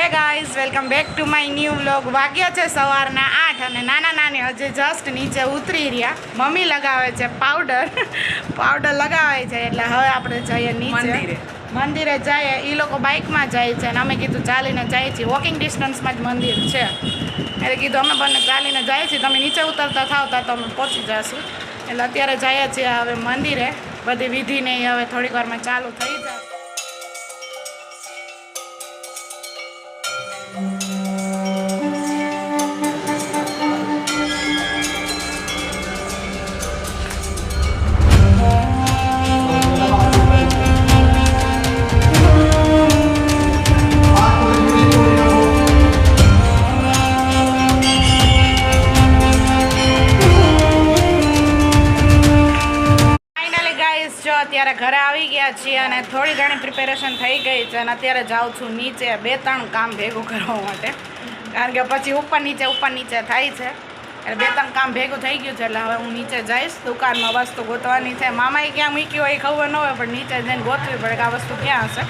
Hey guys, welcome back to my new vlog. વાગ્યા છે સવારના 8 અને નાના નાની હજી જસ્ટ નીચે ઉતરી રહ્યા. મમ્મી લગાવે છે પાવડર લગાવે છે એટલે હવે આપણે જઈએ નીચે મંદિરે જઈએ. એ લોકો બાઇકમાં જાય છે અને અમે કીધું ચાલીને જઈએ છીએ. વોકિંગ ડિસ્ટન્સમાં જ મંદિર છે એટલે કીધું અમે બંને ચાલીને જઈએ છીએ. તમે નીચે ઉતરતા થાવ તો અમે પહોંચી જઈશું. એટલે અત્યારે જઈએ છીએ હવે મંદિરે. બધી વિધિ ને હવે થોડીક વારમાં ચાલુ થઈ જાય. અત્યારે ઘરે આવી ગયા છીએ અને થોડી ઘણી પ્રિપેરેશન થઈ ગઈ છે અને અત્યારે જાઉં છું નીચે 2-3 કામ ભેગું કરવા માટે, કારણ કે પછી ઉપર નીચે થાય છે એટલે 2-3 કામ ભેગું થઈ ગયું છે. એટલે હવે હું નીચે જઈશ. દુકાનમાં વસ્તુ ગોતવાની છે. મામાએ ક્યાં મૂકી હોય એ ખબર ન હોય, પણ નીચે જઈને ગોતવી પડે કે આ વસ્તુ ક્યાં હશે.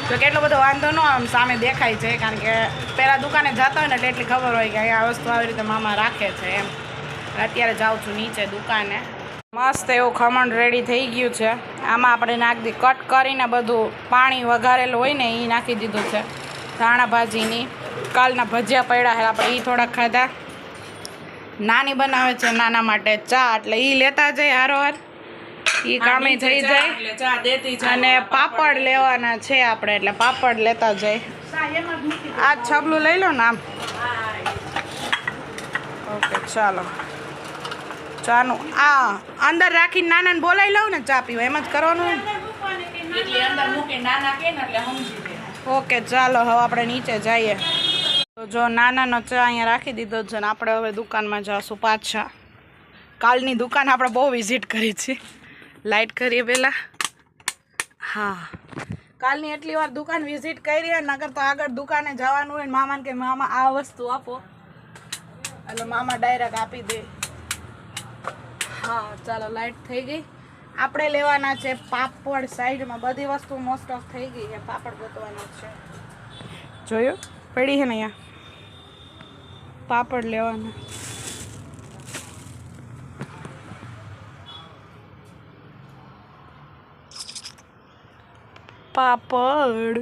તો કેટલો બધો વાંધો ન આમ સામે દેખાય છે, કારણ કે પહેલાં દુકાને જતા હોય ને એટલે એટલી ખબર હોય કે આ વસ્તુ આવી રીતે મામા રાખે છે એમ. અત્યારે જાઉં છું નીચે દુકાને. મસ્ત એવું ખમણ રેડી થઈ ગયું છે. આમાં આપણે નાખી દી કટ કરીને બધું પાણી વઘારેલું હોય ને એ નાખી દીધું છે. ધાણા ભાજીની કાલના ભજીયા પડ્યા છે આપણે એ થોડાક ખાધા. નાની બનાવે છે નાના માટે ચા, એટલે એ લેતા જાય હારોહાર, એ કામે થઈ જાય. અને પાપડ લેવાના છે આપણે, એટલે પાપડ લેતા જાય. આ છબલું લઈ લો ને આમ. ઓકે ચાલો. ચાનું આ અંદર રાખીને નાનાને બોલાવી લઉં ને ચા પીવા, એમ જ કરવાનું. ઓકે ચાલો હવે આપણે નીચે જઈએ. તો જો નાનાનો ચા અહીંયા રાખી દીધો છે ને આપણે હવે દુકાનમાં જઈશું પાછા. કાલની દુકાન આપણે બહુ વિઝિટ કરી છે. લાઇટ કરીએ પહેલાં. હા, કાલની એટલી વાર દુકાન વિઝિટ કરી નગર તો આગળ દુકાને જવાનું હોય ને મામાને કે મામા આ વસ્તુ આપો, એટલે મામા ડાયરેક્ટ આપી દે. હા ચાલો, લાઇટ થઈ ગઈ. આપણે લેવાના છે પાપડ. સાઈડમાં બધી વસ્તુ મોસ્ટ ઓફ થઈ ગઈ છે. પાપડ ગોતવાના છે. જોયું પડી છે ને અહીંયા પાપડ લેવાના. પાપડ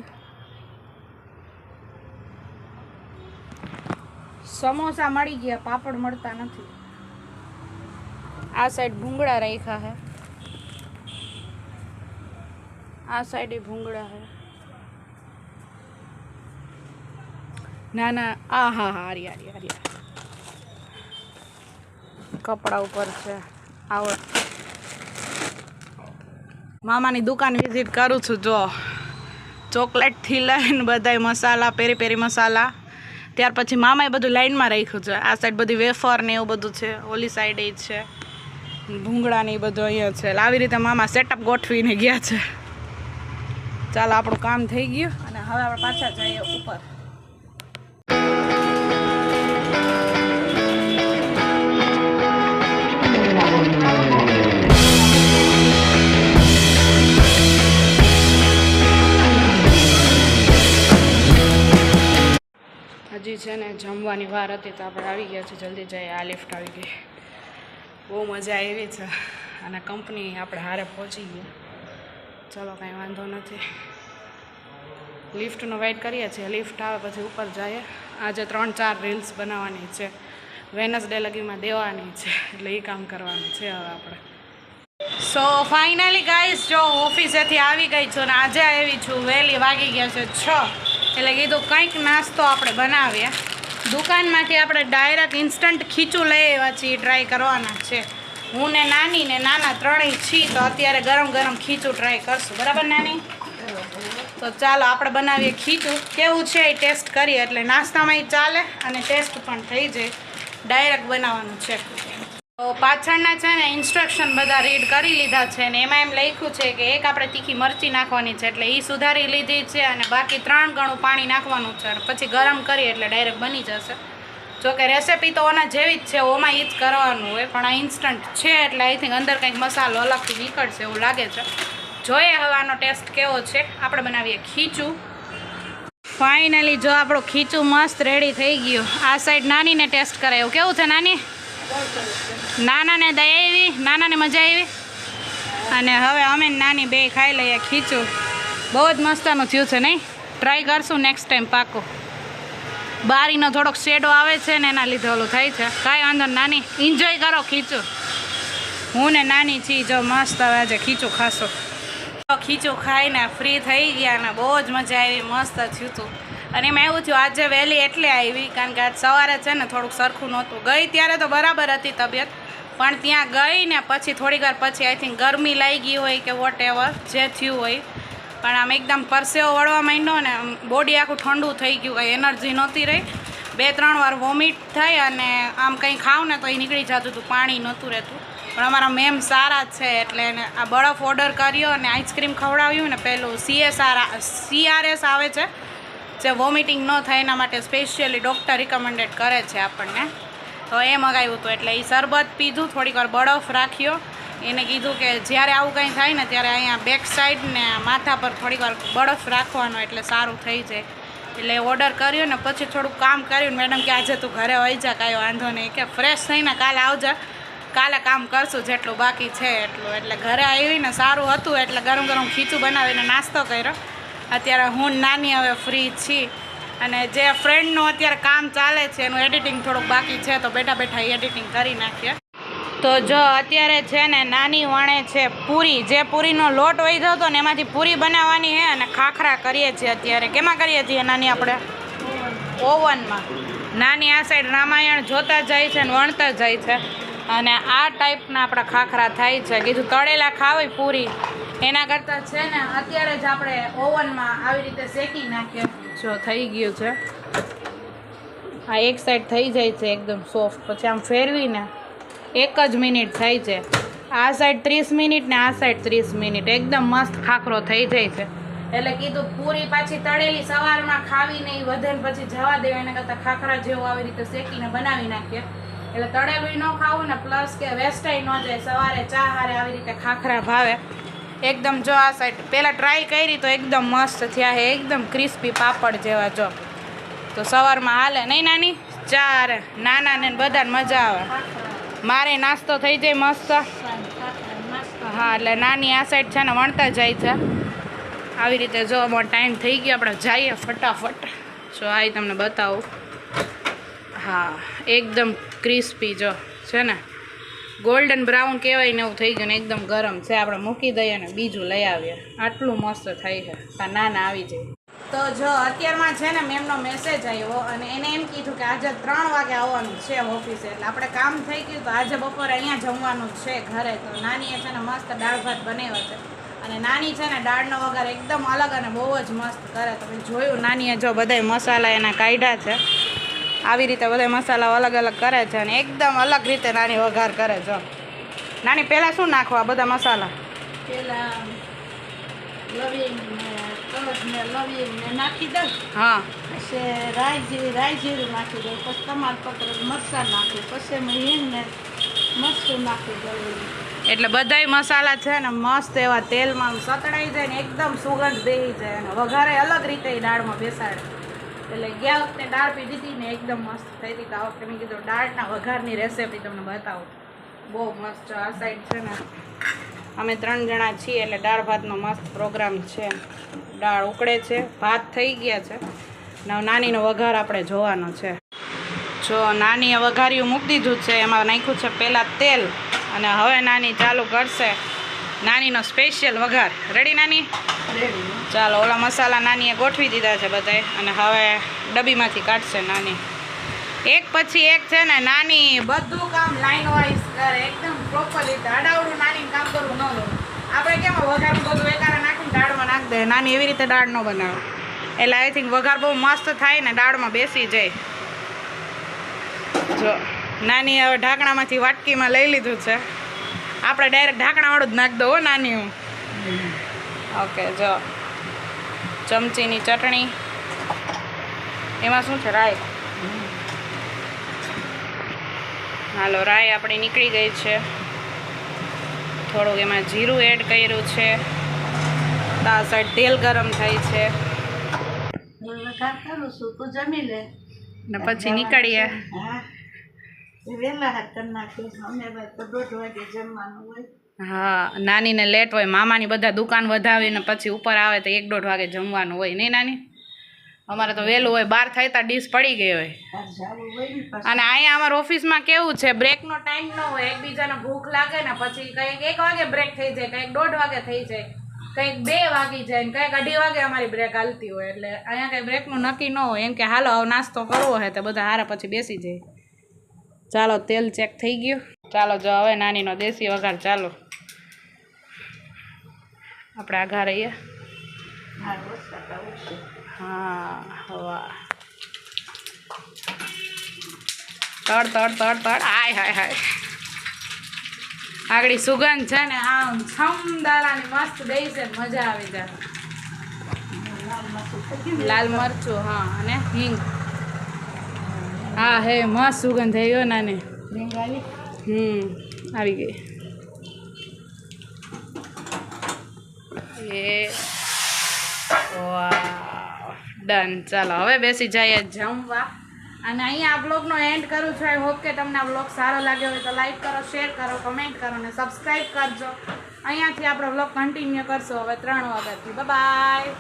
સમોસા મળી ગયા, પાપડ મળતા નથી. આ સાઈડ ભૂંગળા રાખ્યા છે, આ સાઈડ ભૂંગળા છે. ના ના આ હા હારી કપડા ઉપર છે. આવો મામાની દુકાન વિઝિટ કરું છું. જો ચોકલેટથી લઈને બધાય મસાલા, પેરી મસાલા. ત્યાર પછી મામાએ બધું લાઈનમાં રાખ્યું છે. આ સાઈડ બધી વેફર ને એવું બધું છે. ઓલી સાઈડ એ છે ભૂંગળા ને એ બધું અહીંયા છે. આવી રીતે મામા સેટઅપ ગોઠવીને ગયા છે. ચાલો આપણું કામ થઈ ગયું અને હવે આપણે પાછા જઈએ ઉપર. હજી છે ને જમવાની વાર હતી તો આપણે આવી ગયા છે. જલ્દી જઈએ. આ લિફ્ટ આવી ગઈ. બહુ મજા આવી છે અને કંપની આપણે હારે પહોંચી ગયા. ચલો કાંઈ વાંધો નથી. લિફ્ટનો વેઇટ કરીએ છીએ. લિફ્ટ આવે પછી ઉપર જઈએ. આજે 3-4 રીલ્સ બનાવવાની છે. વેનસડે લગીમાં દેવાની છે, એટલે એ કામ કરવાનું છે હવે આપણે. સો ફાઇનલી ગાઈસ, જો ઓફિસેથી આવી ગઈ છું ને આજે આવી છું વહેલી. વાગી ગયા છે 6, એટલે કીધું કંઈક નાસ્તો આપણે બનાવીએ. દુકાનમાંથી આપણે ડાયરેક્ટ ઇન્સ્ટન્ટ ખીચું લઈ આવ્યા છીએ. ટ્રાય કરવાના છે. હું ને નાની ને નાના ત્રણેય છીએ, તો અત્યારે ગરમ ખીચું ટ્રાય કરશું. બરાબર નાની? તો ચાલો આપણે બનાવીએ ખીચું. કેવું છે એ ટેસ્ટ કરીએ, એટલે નાસ્તામાં એ ચાલે અને ટેસ્ટ પણ થઈ જાય. ડાયરેક્ટ બનાવવાનું છે. તો પાછળના છે ને ઇન્સ્ટ્રક્શન બધા રીડ કરી લીધા છે ને એમાં એમ લખ્યું છે કે એક આપણે તીખી મરચી નાખવાની છે, એટલે એ સુધારી લીધી છે. અને બાકી 3 ગણું પાણી નાખવાનું છે. પછી ગરમ કરીએ એટલે ડાયરેક્ટ બની જશે. જોકે રેસીપી તો ઓના જેવી જ છે, ઓમાં એ જ કરવાનું હોય, પણ આ ઇન્સ્ટન્ટ છે એટલે આઈ થિંક અંદર કંઈક મસાલો અલગથી નીકળશે એવું લાગે છે. જોઈએ હવે આનો ટેસ્ટ કેવો છે. આપણે બનાવીએ ખીચું. ફાઇનલી જો આપણું ખીચું મસ્ત રેડી થઈ ગયું. આ સાઈડ નાનીને ટેસ્ટ કરાયું. કેવું છે નાની? નાનાને દયા આવી, નાનાને મજા આવી. અને હવે અમે નાની બે ખાઈ લઈએ ખીચું. બહુ જ મસ્તનું થયું છે નહીં? ટ્રાય કરશું નેક્સ્ટ ટાઈમ પાકું. બારીનો થોડોક શેડો આવે છે ને એના લીધે ઓલું થાય છે. કાંઈ વાંધો નાની, એન્જોય કરો ખીચું. હું ને નાની છી જો મસ્ત હવે આજે ખીચું ખાશો. ખીચું ખાઈને ફ્રી થઈ ગયા ને બહુ જ મજા આવી, મસ્ત થયું હતું. અને એમાં એવું થયું આજે વહેલી એટલે આવી કારણ કે આજ સવારે છે ને થોડુંક સરખું નહોતું. ગઈ ત્યારે તો બરાબર હતી તબિયત, પણ ત્યાં ગઈ ને પછી થોડીક વાર પછી આઈ થિંક ગરમી લાગી હોય કે વોટ એવર જે થયું હોય, પણ આમ એકદમ પરસેવો વળવા માંડ્યો ને બોડી આખું ઠંડુ થઈ ગયું, કંઈ એનર્જી નહોતી રહી. 2-3 વાર વોમિટ થઈ અને આમ કંઈ ખાવ ને તો એ નીકળી જતું હતું, પાણી નહોતું રહેતું. પણ અમારા મેમ સારા જ છે એટલે એને આ બરફ ઓર્ડર કર્યો અને આઈસ્ક્રીમ ખવડાવ્યું ને પેલું CRS આવે છે જે વોમિટિંગ ન થાય એના માટે સ્પેશિયલી ડૉક્ટર રિકમેન્ડેડ કરે છે આપણને, તો એ મગાવ્યું હતું. એટલે એ શરબત પીધું, થોડીક વાર બરફ રાખ્યો. એને કીધું કે જ્યારે આવું કંઈ થાય ને ત્યારે અહીંયા બેક સાઈડ ને માથા પર થોડીક વાર બરફ રાખવાનો એટલે સારું થઈ જાય. એટલે ઓર્ડર કર્યો ને પછી થોડુંક કામ કર્યું. મેડમ કે આજે તું ઘરે હોઈ જા, કાંઈ વાંધો નહીં, કે ફ્રેશ થઈને કાલે આવજા, કાલે કામ કરશું જેટલું બાકી છે એટલું. એટલે ઘરે આવીને સારું હતું એટલે ગરમ ગરમ ખીચું બનાવીને નાસ્તો કર્યો. અત્યારે હું નાની હવે ફ્રી છીએ અને જે ફ્રેન્ડનું અત્યારે કામ ચાલે છે એનું એડિટિંગ થોડુંક બાકી છે તો બેઠા બેઠા એડિટિંગ કરી નાખીએ. તો જો અત્યારે છે ને નાની વણે છે પૂરી, જે પૂરીનો લોટ વહી જતો હતો ને એમાંથી પૂરી બનાવવાની છે અને ખાખરા કરીએ છીએ અત્યારે. કેમાં કરીએ છીએ નાની? આપણે ઓવનમાં. નાની આ સાઈડ રામાયણ જોતા જાય છે ને વણતા જાય છે અને આ ટાઈપના આપણા ખાખરા થાય છે. કીધું તળેલા ખાવી પૂરી એના કરતાં છે ને અત્યારે જ આપણે ઓવનમાં આવી રીતે શેકી નાખીએ. જો થઈ ગયું છે, આ એક સાઈડ થઈ જાય છે એકદમ સોફ્ટ, પછી આમ ફેરવીને 1 જ મિનિટ થાય છે. આ સાઈડ 30 મિનિટ ને આ સાઈડ 30 મિનિટ, એકદમ મસ્ત ખાખરો થઈ જાય છે. એટલે કીધું પૂરી પાછી તળેલી સવારમાં ખાવી નહીં વધે ને પછી જવા દેવા, એના કરતાં ખાખરા જેવું આવી રીતે શેકીને બનાવી નાખીએ. એટલે તળેલું ન ખાવું ને પ્લસ કે વેસ્ટાઈ ન જાય, સવારે ચા હારે આવી રીતે ખાખરા ભાવે એકદમ. જો આ સાઈડ પહેલાં ટ્રાય કરી તો એકદમ મસ્ત થયા છે, એકદમ ક્રિસ્પી પાપડ જેવા. જો તો સવારમાં હાલે નહીં નાની? ચા હારે નાનાને બધાને મજા આવે. મારે નાસ્તો થઈ જાય મસ્ત. હા એટલે નાની આ સાઈડ છે ને વણતા જાય છે આવી રીતે. જો અમારો ટાઈમ થઈ ગયો, આપણે જઈએ ફટાફટ. જો આ તમને બતાવું. હા એકદમ ક્રિસ્પી જો છે ને, ગોલ્ડન બ્રાઉન કહેવાય ને એવું થઈ ગયું ને એકદમ ગરમ છે. આપણે મૂકી દઈએ ને બીજું લઈ આવીએ, આટલું મસ્ત થાય છે. આ નાના આવી જાય. તો જો અત્યારમાં છે ને મેમનો મેસેજ આવ્યો અને એને એમ કીધું કે આજે 3 વાગે આવવાનું છે ઓફિસે. એટલે આપણે કામ થઈ ગયું તો આજે બપોરે અહીંયા જમવાનું છે ઘરે. તો નાનીએ છે ને મસ્ત દાળ ભાત બનાવ્યો છે અને નાની છે ને દાળનો વઘાર એકદમ અલગ અને બહુ જ મસ્ત કરે. તમે જોયું નાનીએ જો બધાય મસાલા એના કાઢ્યા છે, આવી રીતે બધા મસાલા અલગ અલગ કરે છે અને એકદમ અલગ રીતે નાની વઘાર કરે. જો નાની પહેલાં શું નાખવા બધા મસાલા? પહેલાં લવિંગ ને લવિંગ ને નાખી દઉં. હા પછી રાઈ જીરું નાખી દઉં, પછી તમાલપત્ર મરચાં નાખી, પછી મેં હિંગ ને મરચું નાખી દઉં. એટલે બધાય મસાલા છે ને મસ્ત એવા તેલમાં સતળાઈ જાય ને એકદમ સુગંધ બેસી જાય અને વઘારે અલગ રીતે એ દાળમાં બેસાડે. એટલે ગયા વખતે દાળ પી દીધી ને એકદમ મસ્ત થઈ હતી. તો આ વખતે મેં કીધું દાળના વઘારની રેસીપી તમને બતાવું. બહુ મસ્ત. આ સાઈડ છે ને અમે 3 જણા છીએ એટલે દાળ ભાતનો મસ્ત પ્રોગ્રામ છે. દાળ ઉકળે છે, ભાત થઈ ગયા છે ને નાનીનો વઘાર આપણે જોવાનો છે. જો નાનીએ વઘાર્યું મૂકી દીધું છે, એમાં નાખ્યું છે પહેલાં તેલ અને હવે નાની ચાલુ કરશે નાનીનો સ્પેશિયલ વઘાર. રેડી નાની? ચાલો ઓલા મસાલા નાનીએ ગોઠવી દીધા છે બધાય અને હવે ડબ્બીમાંથી કાઢશે નાની. એક પછી એક છે ને નાની બધું કામ લાઈન વાઇઝ કરે એકદમ પ્રોપર રીતે. આડાવડું નાનીને કામ કરવું ન લો. આપણે કેમ વઘાર બધું એકારે નાખીને દાળમાં નાખી દે, નાની એવી રીતે દાળ ન બનાવે. એટલે આઈ થિંક વઘાર બહુ મસ્ત થાય ને દાળમાં બેસી જાય. જો નાની હવે ઢાંકણામાંથી વાટકીમાં લઈ લીધું છે. આપણે ડાયરેક્ટ ઢાંકણાવાળું જ નાખી દો હો નાની હું. ઓકે જો ચમચીની ચટણી, એમાં શું છે? રાઈ. હાલો રાઈ આપણી નીકળી ગઈ છે. થોડુંક એમાં જીરું એડ કર્યું છે. આ સાઈડ તેલ ગરમ થાય છે. વઘાર કરું છું, તું જમી લે ને પછી નીકળીએ. હા વહેલા હાથ કરી નાખીએ અમે ભાઈ તો 1:30 વાગે જમવાનું હોય. હા નાનીને લેટ હોય, મામાની બધા દુકાન વધાવીને પછી ઉપર આવે તો 1-1:30 વાગે જમવાનું હોય નહીં નાની? અમારે તો વહેલું હોય, 12 થાય ત્યાં ડીશ પડી ગઈ હોય. તાર જાવું હોય ને પાછું. અને અહીંયા અમારા ઓફિસમાં કેવું છે, બ્રેકનો ટાઈમ ન હોય, એકબીજાને ભૂખ લાગે ને પછી કંઈક 1 વાગે બ્રેક થઈ જાય, કંઈક 1:30 વાગે થઈ જાય, કંઈક 2 વાગી જાય ને કંઈક 2:30 વાગે અમારી બ્રેક હાલતી હોય. એટલે અહીંયા કંઈ બ્રેકનું નક્કી ન હોય, એમ કે હાલો હવે નાસ્તો કરવો હોય તો બધા હારા પછી બેસી જાય. ચાલો તેલ ચેક થઈ ગયું. ચાલો જો હવે નાનીનો દેશી વઘાર ચાલો. આપણે આઘા રહીએ. હા વરસાદ આવશે. હા વાહ, તડ તડ તડ તડ, હાય હાય હાય. આગળી સુગંધ છે ને આમ છમદારાની મસ્ત દઈ છે, મજા આવી જાય. લાલ મરચું હા અને હિંગ. હા હે મસ્ત સુગંધ થઈ ગયો નાની. આવી ગઈ. એ વાહ ડન. ચાલો હવે બેસી જઈએ જમવા. અને અહીંયા આ બ્લોગનો એન્ડ કરું છું. આઈ હોપ કે તમને આ બ્લોગ સારો લાગ્યો હોય તો લાઈક કરો, શેર કરો, કમેન્ટ કરો અને સબસ્ક્રાઈબ કરજો. અહીંયાથી આપણો બ્લોગ કન્ટિન્યુ કરશો હવે 3 વાગ્યાથી. બાય.